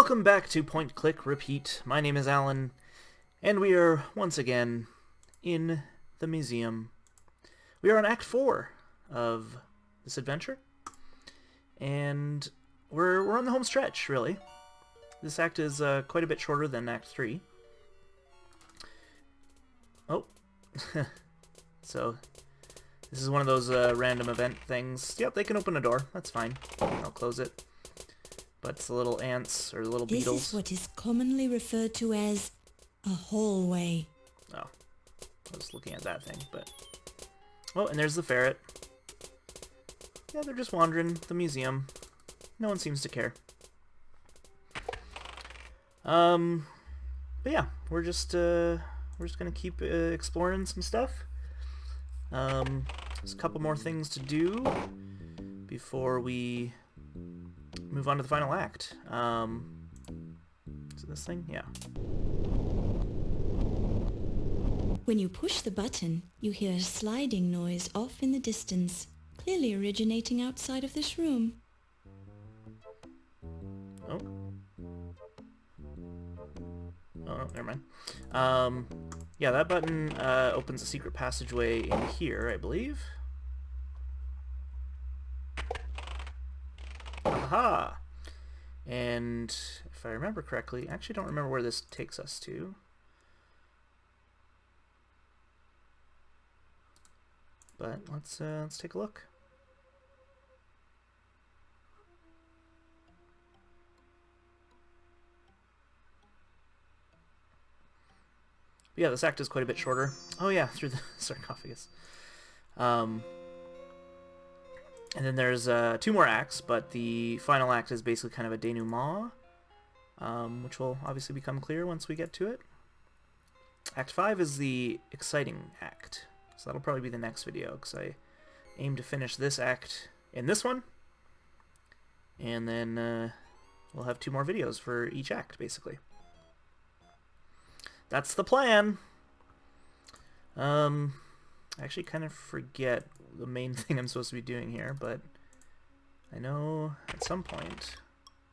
Welcome back to Point Click Repeat. My name is Alan, and we are once again in the museum. We are on Act 4 of this adventure, and we're on the home stretch, really. This act is quite a bit shorter than Act 3. Oh, so this is one of those random event things. Yep, they can open a door. That's fine. I'll close it. But it's the little ants, or the little beetles. This is what is commonly referred to as a hallway. Oh, I was looking at that thing, but... Oh, and there's the ferret. Yeah, they're just wandering the museum. No one seems to care. But yeah, we're just gonna keep exploring some stuff. There's a couple more things to do before we move on to the final act. Is it this thing? Yeah. When you push the button, you hear a sliding noise off in the distance, clearly originating outside of this room. Oh. Oh, no, never mind. Yeah, that button opens a secret passageway in here, I believe. Aha! And if I remember correctly, I actually don't remember where this takes us to. But let's take a look. But yeah, this act is quite a bit shorter. Oh yeah, through the sarcophagus. And then there's 2 more acts, but the final act is basically kind of a denouement, which will obviously become clear once we get to it. Act 5 is the exciting act, so that'll probably be the next video, because I aim to finish this act in this one, and then we'll have 2 more videos for each act, basically. That's the plan! I actually kind of forget the main thing I'm supposed to be doing here, but I know at some point...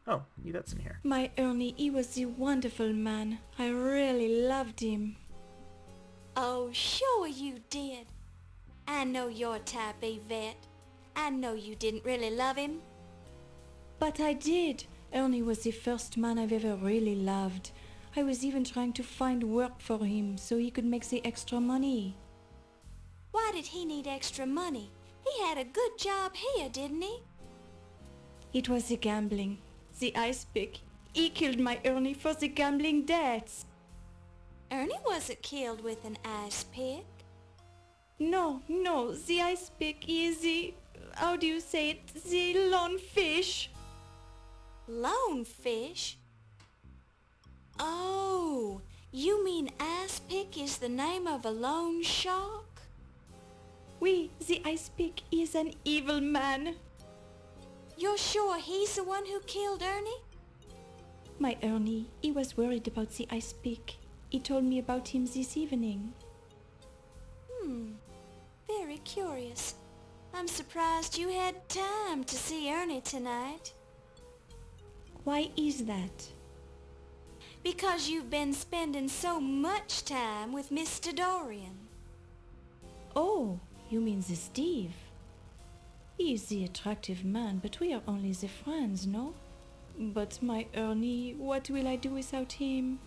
Oh, Yvette's in here. My Ernie, he was a wonderful man. I really loved him. Oh, sure you did. I know your type, Yvette. I know you didn't really love him. But I did. Ernie was the first man I've ever really loved. I was even trying to find work for him so he could make the extra money. Why did he need extra money? He had a good job here, didn't he? It was the gambling. The ice pick. He killed my Ernie for the gambling debts. Ernie wasn't killed with an ice pick. No, the ice pick is the... How do you say it? The lone fish. Lone fish? Oh, you mean ice pick is the name of a lone shark? Oui, the ice pick is an evil man. You're sure he's the one who killed Ernie? My Ernie, he was worried about the ice pick. He told me about him this evening. Very curious. I'm surprised you had time to see Ernie tonight. Why is that? Because you've been spending so much time with Mr. Dorian. Oh, you mean the Steve? He is the attractive man, but we are only the friends, no? But my Ernie, what will I do without him?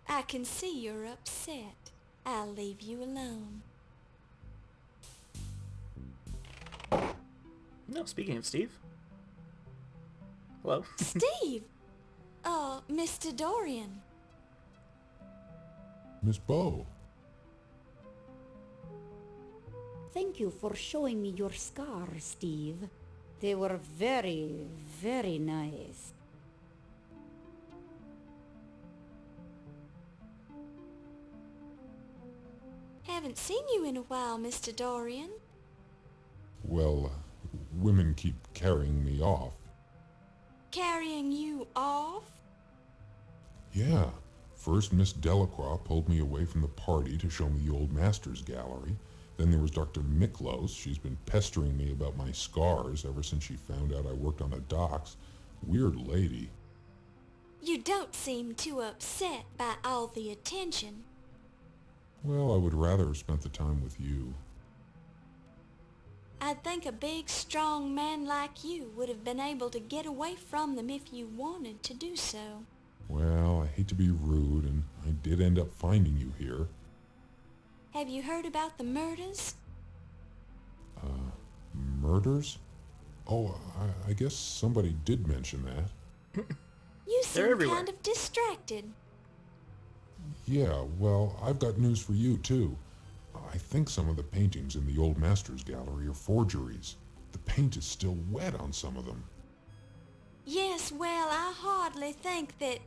I can see you're upset. I'll leave you alone. No, speaking of Steve. Hello. Steve! Mr. Dorian. Miss Bow. Thank you for showing me your scars, Steve. They were very, very nice. Haven't seen you in a while, Mr. Dorian. Well, women keep carrying me off. Carrying you off? Yeah. First, Miss Delacroix pulled me away from the party to show me the old master's gallery. Then there was Dr. Miklos. She's been pestering me about my scars ever since she found out I worked on the docks. Weird lady. You don't seem too upset by all the attention. Well, I would rather have spent the time with you. I think a big, strong man like you would have been able to get away from them if you wanted to do so. Well, I hate to be rude, and I did end up finding you here. Have you heard about the murders? Murders? Oh, I guess somebody did mention that. You They're seem everywhere. kind of distracted. Yeah, well, I've got news for you, too. I think some of the paintings in the Old Masters Gallery are forgeries. The paint is still wet on some of them. Yes, well, I hardly think that...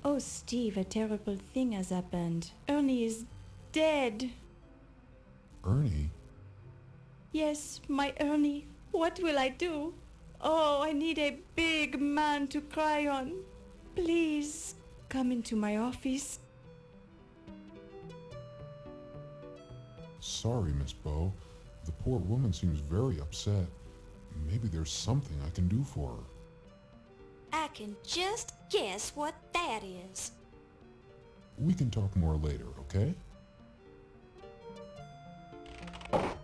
Oh, Steve, a terrible thing has happened. Ernie is dead. Ernie? Yes, my Ernie. What will I do? Oh, I need a big man to cry on. Please, come into my office. Sorry, Miss Bow. The poor woman seems very upset. Maybe there's something I can do for her. I can just guess what that is. We can talk more later, okay?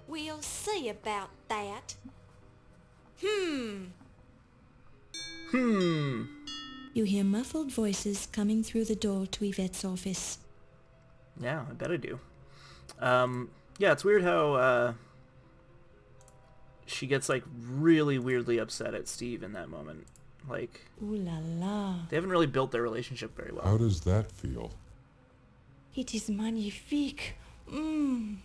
We'll see about that. You hear muffled voices coming through the door to Yvette's office. Yeah, I bet I do. Yeah, it's weird how she gets like really weirdly upset at Steve in that moment. Like, Ooh la la. they haven't really built their relationship very well. How does that feel? It is magnifique. Mmm.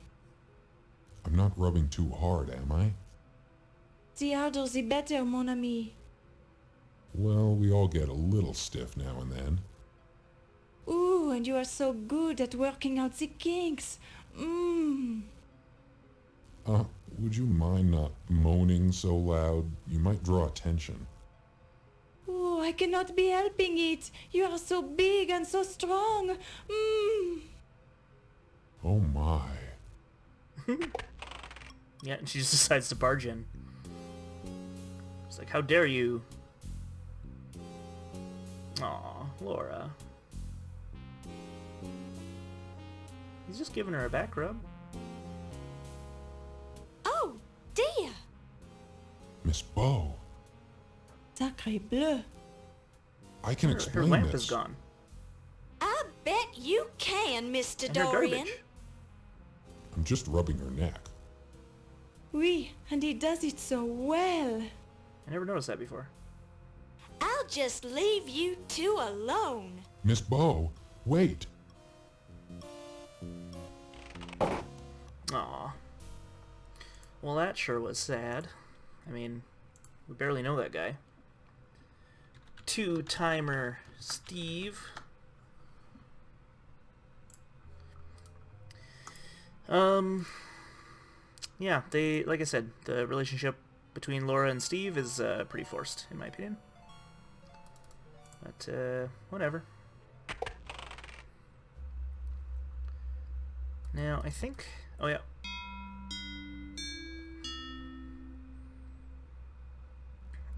I'm not rubbing too hard, am I? The harder the better, mon ami. Well, we all get a little stiff now and then. Ooh, and you are so good at working out the kinks. Mmm. Would you mind not moaning so loud? You might draw attention. Ooh, I cannot be helping it. You are so big and so strong. Mmm. Oh my. Yeah, and she just decides to barge in. It's like, how dare you? Aw, Laura. He's just giving her a back rub. Oh, dear. Miss Bow, Sacré bleu. I can Her explain lamp this. is gone. I bet you can, Mr. And her Dorian. garbage. I'm just rubbing her neck. Oui, and he does it so well. I never noticed that before. I'll just leave you two alone. Miss Bow, wait. Aw. Well, that sure was sad. I mean, we barely know that guy. Two-timer Steve. Yeah, they, like I said, the relationship between Laura and Steve is pretty forced, in my opinion. But, whatever. Now, I think... Oh, yeah.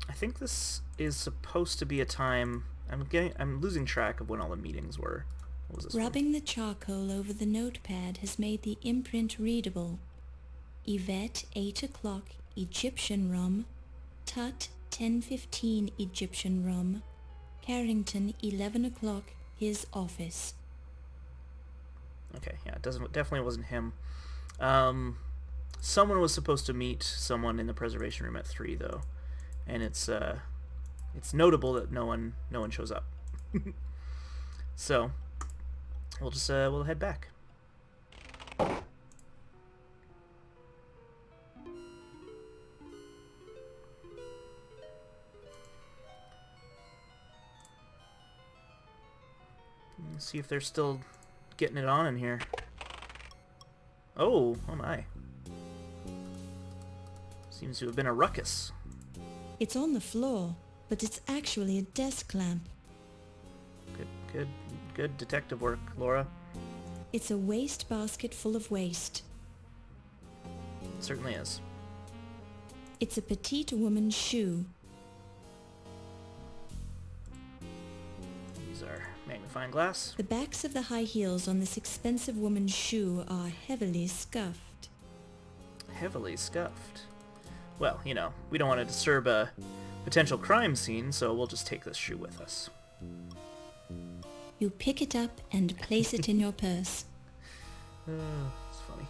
I think this is supposed to be a time... I'm losing track of when all the meetings were. What was this one? Rubbing the charcoal over the notepad has made the imprint readable. Yvette, 8 o'clock, Egyptian rum. Tut, 10:15 Egyptian rum. Carrington, 11 o'clock, his office. Okay, yeah, it definitely wasn't him. Someone was supposed to meet someone in the preservation room at 3, though, and it's notable that no one shows up. So we'll just we'll head back. Let's see if they're still getting it on in here. Oh my. Seems to have been a ruckus. It's on the floor, but it's actually a desk lamp. Good detective work, Laura. It's a waste basket full of waste. It certainly is. It's a petite woman's shoe. Use our magnifying glass. The backs of the high heels on this expensive woman's shoe are heavily scuffed. Heavily scuffed. Well, you know, we don't want to disturb a potential crime scene, so we'll just take this shoe with us. You pick it up and place it in your purse. It's funny.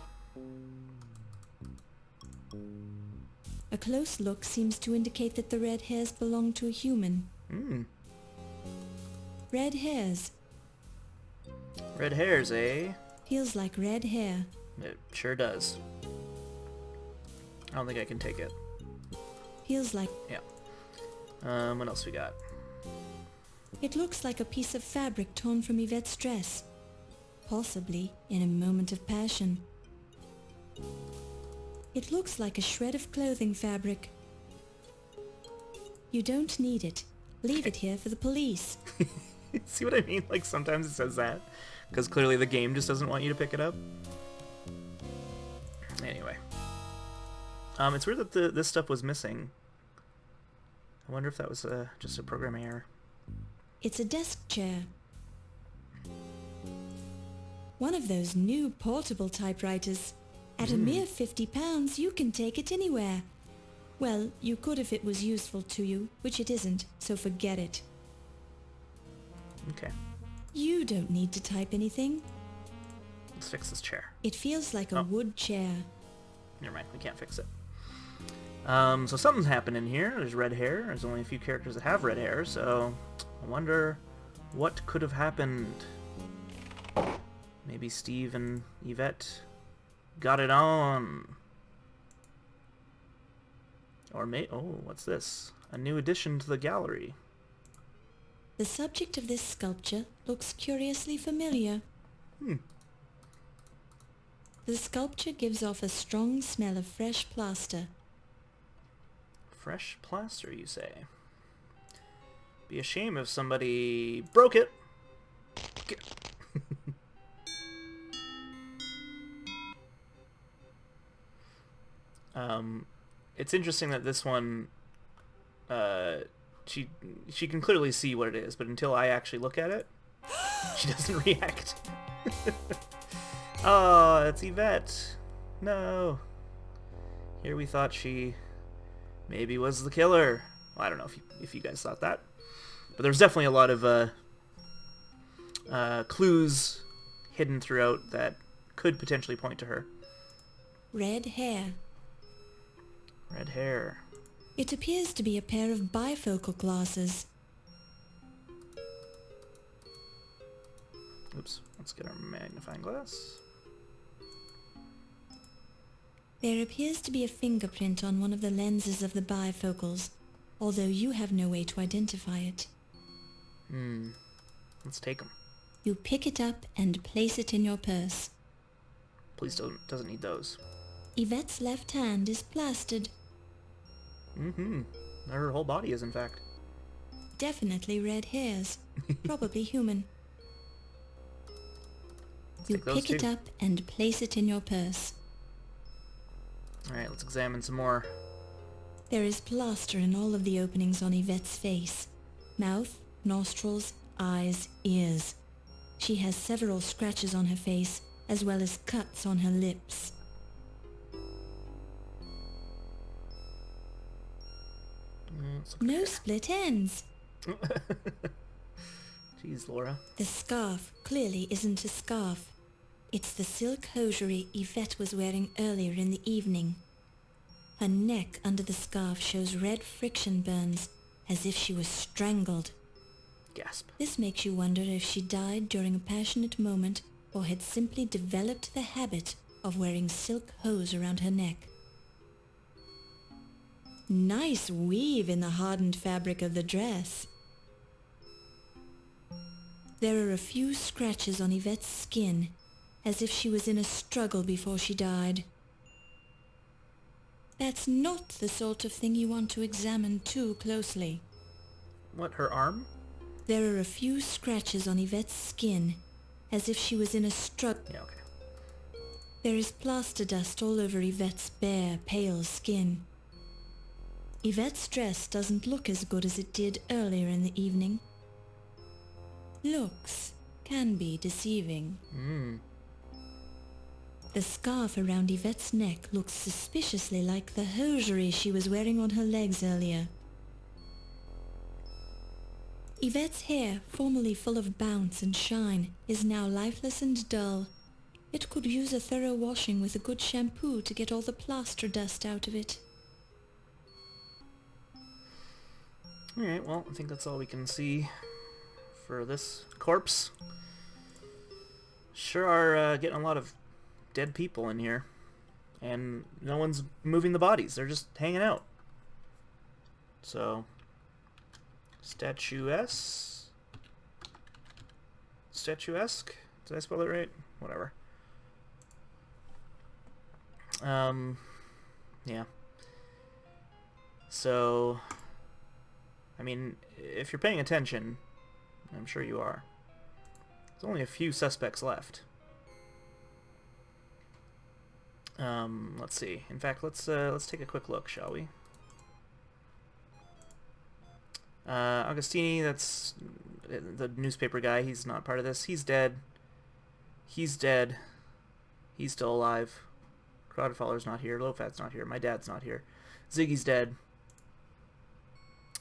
A close look seems to indicate that the red hairs belong to a human. Red hairs. Red hairs, eh? Feels like red hair. It sure does. I don't think I can take it. Feels like... Yeah. What else we got? It looks like a piece of fabric torn from Yvette's dress. Possibly in a moment of passion. It looks like a shred of clothing fabric. You don't need it. Leave it here for the police. See what I mean? Like, sometimes it says that. Because clearly the game just doesn't want you to pick it up. Anyway. It's weird that this stuff was missing. I wonder if that was just a programming error. It's a desk chair. One of those new portable typewriters. At a mere £50, you can take it anywhere. Well, you could if it was useful to you, which it isn't, so forget it. Okay. You don't need to type anything. Let's fix this chair. It feels like a wood chair. Never mind, we can't fix it. So something's happening here. There's red hair. There's only a few characters that have red hair, so I wonder what could have happened. Maybe Steve and Yvette got it on. Or oh, what's this? A new addition to the gallery. The subject of this sculpture looks curiously familiar. The sculpture gives off a strong smell of fresh plaster. Fresh plaster, you say? Be a shame if somebody broke it. It's interesting that this one, she can clearly see what it is, but until I actually look at it, she doesn't react. Oh, it's Yvette. No. Here we thought she maybe was the killer. Well, I don't know if you guys thought that, but there's definitely a lot of clues hidden throughout that could potentially point to her. Red hair. Red hair. It appears to be a pair of bifocal glasses. Oops, let's get our magnifying glass. There appears to be a fingerprint on one of the lenses of the bifocals, although you have no way to identify it. Let's take them. You pick it up and place it in your purse. Please doesn't need those. Yvette's left hand is plastered. Her whole body is, in fact. Definitely red hairs. Probably human. Let's You take those pick it too. up and place it in your purse. Alright, let's examine some more. There is plaster in all of the openings on Yvette's face. Mouth, nostrils, eyes, ears. She has several scratches on her face, as well as cuts on her lips. No split ends. Jeez, Laura. The scarf clearly isn't a scarf. It's the silk hosiery Yvette was wearing earlier in the evening. Her neck under the scarf shows red friction burns, as if she was strangled. Gasp. This makes you wonder if she died during a passionate moment or had simply developed the habit of wearing silk hose around her neck. Nice weave in the hardened fabric of the dress. There are a few scratches on Yvette's skin, as if she was in a struggle before she died. That's not the sort of thing you want to examine too closely. What, her arm? There are a few scratches on Yvette's skin, as if she was in a struggle. Yeah, okay. There is plaster dust all over Yvette's bare, pale skin. Yvette's dress doesn't look as good as it did earlier in the evening. Looks can be deceiving. The scarf around Yvette's neck looks suspiciously like the hosiery she was wearing on her legs earlier. Yvette's hair, formerly full of bounce and shine, is now lifeless and dull. It could use a thorough washing with a good shampoo to get all the plaster dust out of it. Alright, well, I think that's all we can see for this corpse. Sure are getting a lot of dead people in here. And no one's moving the bodies. They're just hanging out. So, statuesque? Did I spell it right? Whatever. Yeah. So, I mean, if you're paying attention, I'm sure you are, there's only a few suspects left. Let's see. In fact, let's take a quick look, shall we? Augustini, that's the newspaper guy. He's not part of this. He's dead. He's dead. He's still alive. Crowdfaller's not here. Lofat's not here. My dad's not here. Ziggy's dead.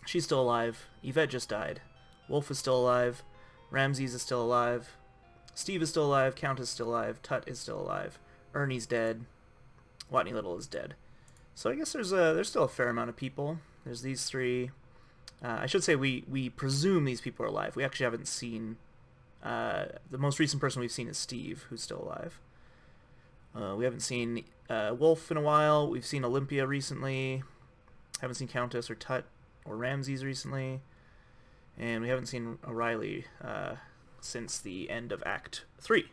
She's still alive. Yvette just died. Wolf is still alive. Ramses is still alive. Steve is still alive. Count is still alive. Tut is still alive. Ernie's dead. Watney Little is dead. So I guess there's still a fair amount of people. There's these three. I should say we presume these people are alive. We actually haven't seen... the most recent person we've seen is Steve, who's still alive. We haven't seen Wolf in a while. We've seen Olympia recently. Haven't seen Countess or Tut or Ramses recently. And we haven't seen O'Reilly since the end of Act 3.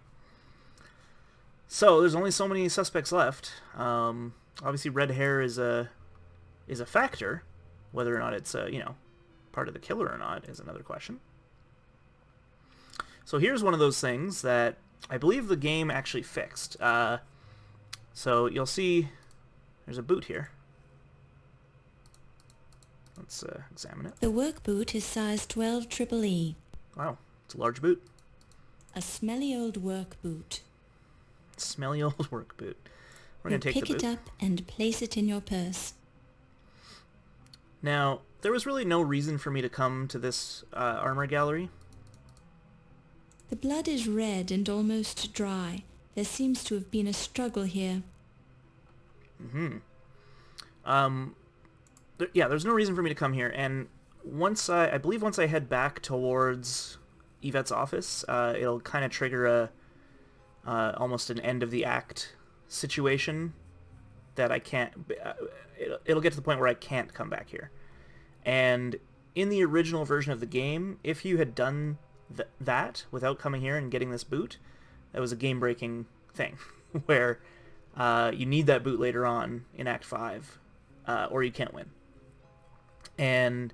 So there's only so many suspects left. Obviously red hair is a factor. Whether or not it's part of the killer or not is another question. So here's one of those things that I believe the game actually fixed. So you'll see there's a boot here. Let's examine it. The work boot is size 12 triple E. Wow, it's a large boot. A smelly old work boot. Smelly old work boot. We're You going to take pick the boot. it up and place it in your purse. Now, there was really no reason for me to come to this armor gallery. The blood is red and almost dry. There seems to have been a struggle here. There's no reason for me to come here, and I believe once I head back towards Yvette's office, it'll kind of trigger almost an end of the act situation that I can't... it'll get to the point where I can't come back here. And in the original version of the game, if you had done that without coming here and getting this boot, that was a game-breaking thing, where you need that boot later on in Act 5, or you can't win. And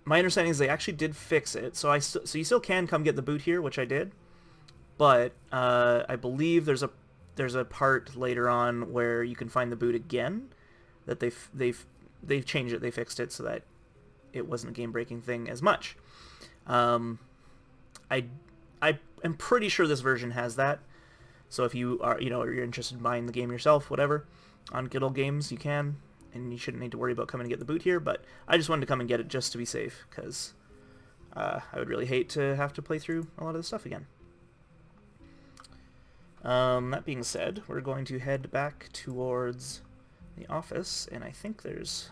my understanding is they actually did fix it, so you still can come get the boot here, which I did, but I believe there's a part later on where you can find the boot again, that they've changed it, they fixed it so that it wasn't a game-breaking thing as much. I am pretty sure this version has that. So if you are, you're interested in buying the game yourself, whatever, on Good Old Games, you can, and you shouldn't need to worry about coming to get the boot here. But I just wanted to come and get it just to be safe, because I would really hate to have to play through a lot of this stuff again. That being said, we're going to head back towards the office, and I think there's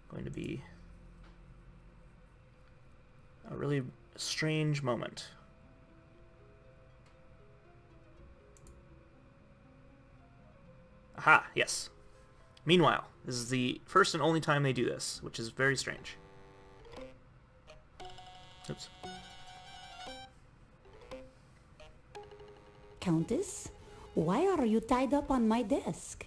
going to be a really strange moment. Aha, yes. Meanwhile, this is the first and only time they do this, which is very strange. Oops. Countess, why are you tied up on my desk?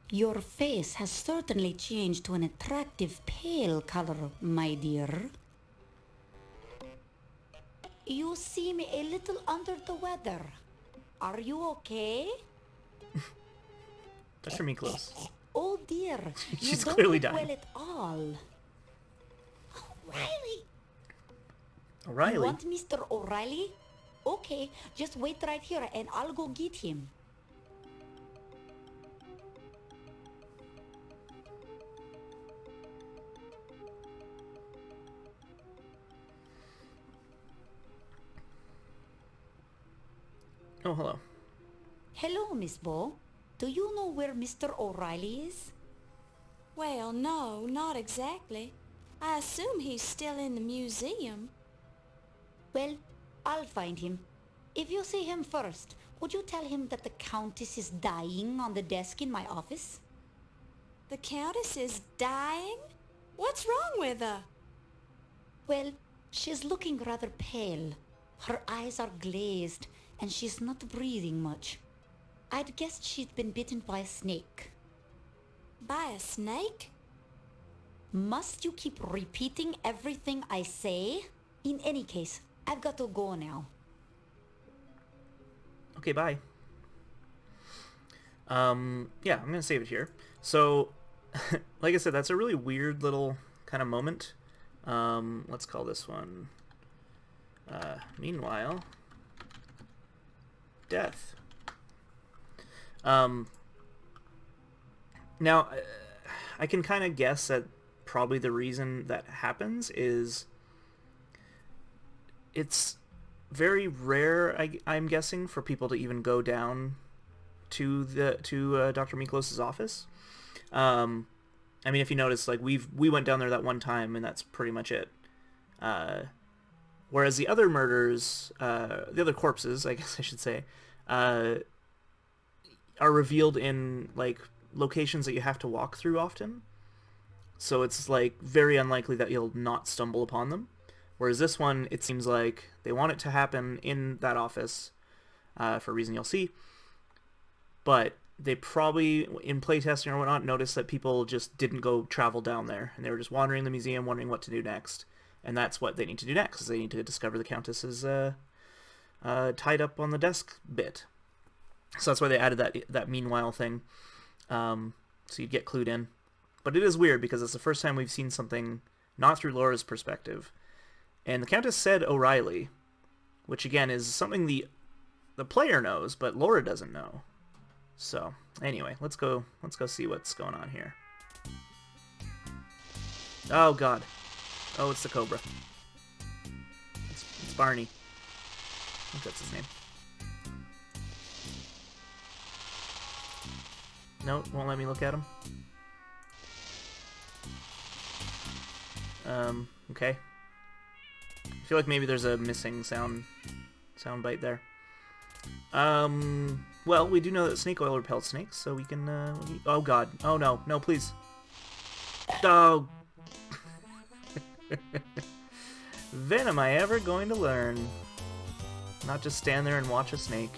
Your face has certainly changed to an attractive pale color, my dear. You seem a little under the weather. Are you okay? Dr. Miklos. Oh dear, you She's don't clearly look dying. well at all. O'Reilly! You O'Reilly. want Mr. O'Reilly? Okay, just wait right here and I'll go get him. Oh, hello. Hello, Miss Bo. Do you know where Mr. O'Reilly is? Well, no, not exactly. I assume he's still in the museum. Well, I'll find him. If you see him first, would you tell him that the Countess is dying on the desk in my office? The Countess is dying? What's wrong with her? Well, she's looking rather pale. Her eyes are glazed, and she's not breathing much. I'd guessed she'd been bitten by a snake. By a snake? Must you keep repeating everything I say? In any case, I've got to go now. Okay, bye. Yeah, I'm gonna save it here. So, like I said, that's a really weird little kind of moment. Let's call this one, meanwhile, death. Now, I can kind of guess that probably the reason that happens is it's very rare, I'm guessing, for people to even go down to Dr. Miklos's office. I mean, if you notice, like we went down there that one time, and that's pretty much it. Whereas the other murders, the other corpses, I guess I should say, are revealed in like locations that you have to walk through often. So it's like very unlikely that you'll not stumble upon them. Whereas this one, it seems like they want it to happen in that office for a reason you'll see. But they probably, in playtesting or whatnot, noticed that people just didn't go travel down there. And they were just wandering the museum, wondering what to do next. And that's what they need to do next, is they need to discover the Countess's tied up on the desk bit. So that's why they added that meanwhile thing. So you'd get clued in. But it is weird, because it's the first time we've seen something not through Laura's perspective. And the Countess said O'Reilly, which again is something the player knows, but Laura doesn't know. So anyway, let's go see what's going on here. Oh god. Oh, it's the Cobra. It's Barney. I think that's his name. No, won't let me look at him. Okay. I feel like maybe there's a missing sound bite there. Well, we do know that snake oil repels snakes, so we can, oh god. Oh no, no, please. Oh. When am I ever going to learn? Not just stand there and watch a snake.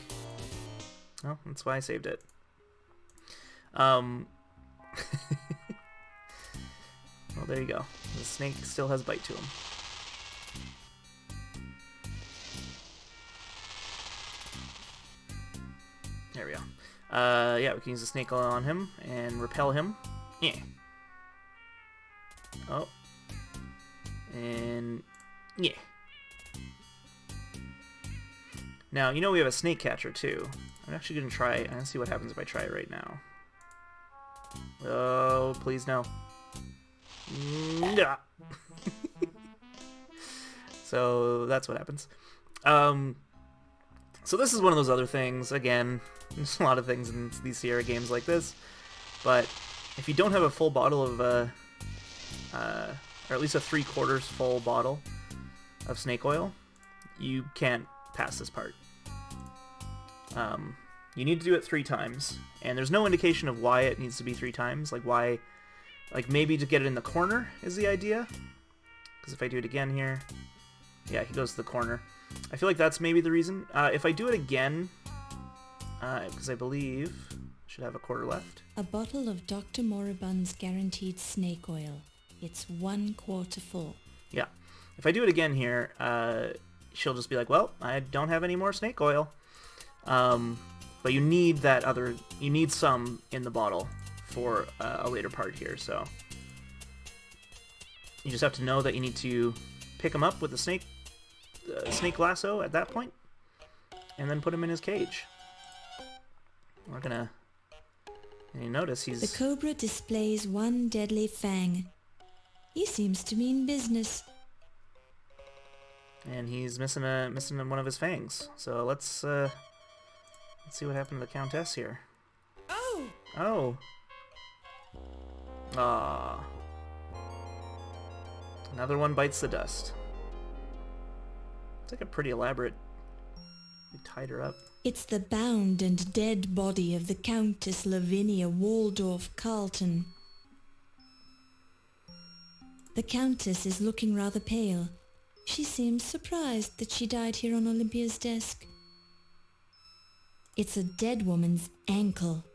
Well, that's why I saved it. Well, there you go. The snake still has bite to him. There we go. Yeah, we can use the snake oil on him and repel him. Yeah. Oh. And yeah. Now, you know we have a snake catcher too. I'm actually gonna try. I'm gonna see what happens if I try it right now. Oh, please no. Nah. So that's what happens. So this is one of those other things. Again, there's a lot of things in these Sierra games like this, but if you don't have a full bottle of, or at least a 3/4 full bottle of snake oil, you can't pass this part. You need to do it 3 times, and there's no indication of why it needs to be 3 times. Like why, like maybe to get it in the corner is the idea. Because if I do it again here, yeah, he goes to the corner. I feel like that's maybe the reason. If I do it again, because I believe I should have a 1/4 left. A bottle of Dr. Moribund's guaranteed snake oil. It's 1/4 full. Yeah. If I do it again here, she'll just be like, well, I don't have any more snake oil. But you need that other... You need some in the bottle for a later part here, so... You just have to know that you need to pick him up with the snake lasso at that point, and then put him in his cage. We're gonna... And you notice he's... The cobra displays one deadly fang. He seems to mean business. And he's missing one of his fangs. So let's see what happened to the Countess here. Oh! Oh. Ah. Another one bites the dust. It's like a pretty elaborate... They tied her up. It's the bound and dead body of the Countess Lavinia Waldorf Carlton. The Countess is looking rather pale. She seems surprised that she died here on Olympia's desk. It's a dead woman's ankle.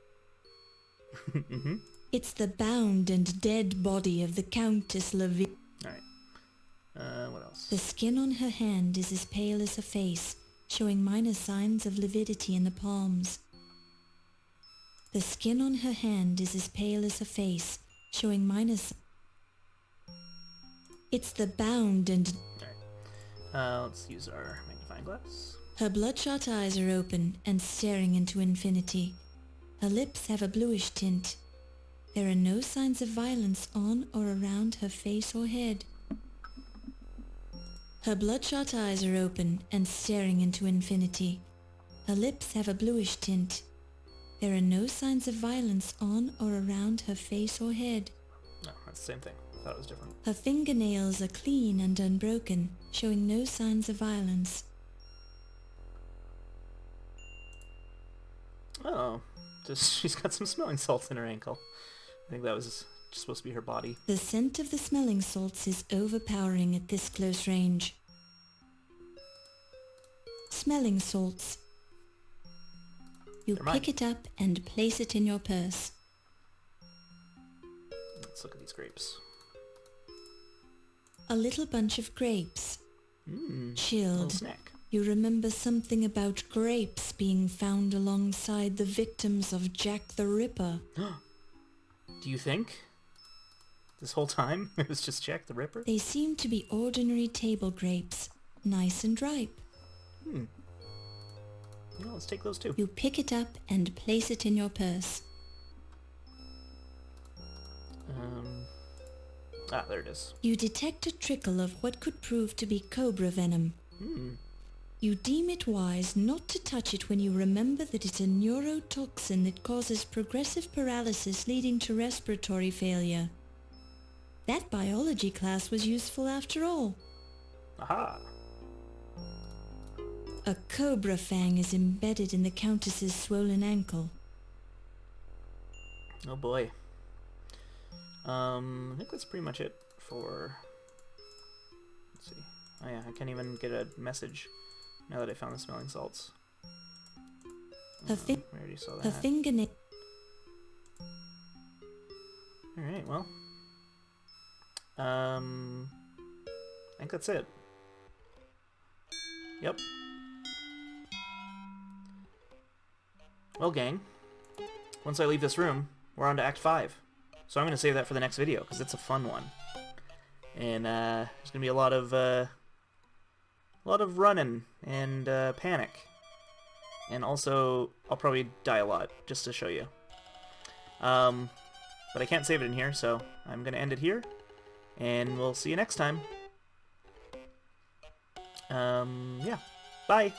Mm-hmm. It's the bound and dead body of the Countess Lavinia. Alright. What else? The skin on her hand is as pale as her face, showing minor signs of lividity in the palms. The skin on her hand is as pale as her face, showing minor... It's the bound and... Alright. Let's use our magnifying glass. Her bloodshot eyes are open and staring into infinity. Her lips have a bluish tint. There are no signs of violence on or around her face or head. Her bloodshot eyes are open and staring into infinity. Her lips have a bluish tint. There are no signs of violence on or around her face or head. No, that's the same thing. I thought it was different. Her fingernails are clean and unbroken, showing no signs of violence. Oh, she's got some smelling salts in her ankle. I think that was just supposed to be her body. The scent of the smelling salts is overpowering at this close range. Smelling salts. You They're mine. pick it up and place it in your purse. Let's look at these grapes. A little bunch of grapes. Mmm. Chilled. Little snack. You remember something about grapes being found alongside the victims of Jack the Ripper. Do you think? This whole time it was just Jack the Ripper? They seem to be ordinary table grapes, nice and ripe. Hmm. Well, let's take those too. You pick it up and place it in your purse. There it is. You detect a trickle of what could prove to be cobra venom. Hmm. You deem it wise not to touch it when you remember that it's a neurotoxin that causes progressive paralysis leading to respiratory failure. That biology class was useful after all. Aha! A cobra fang is embedded in the Countess's swollen ankle. Oh boy. I think that's pretty much it for... Let's see. Oh yeah, I can't even get a message now that I found the smelling salts. Her, We already saw her that. fingernail... Alright, well. I think that's it. Yep. Well, gang, once I leave this room, we're on to Act 5. So I'm going to save that for the next video, because it's a fun one. And there's going to be a lot of running and panic. And also, I'll probably die a lot, just to show you. But I can't save it in here, so I'm going to end it here. And we'll see you next time. Yeah. Bye!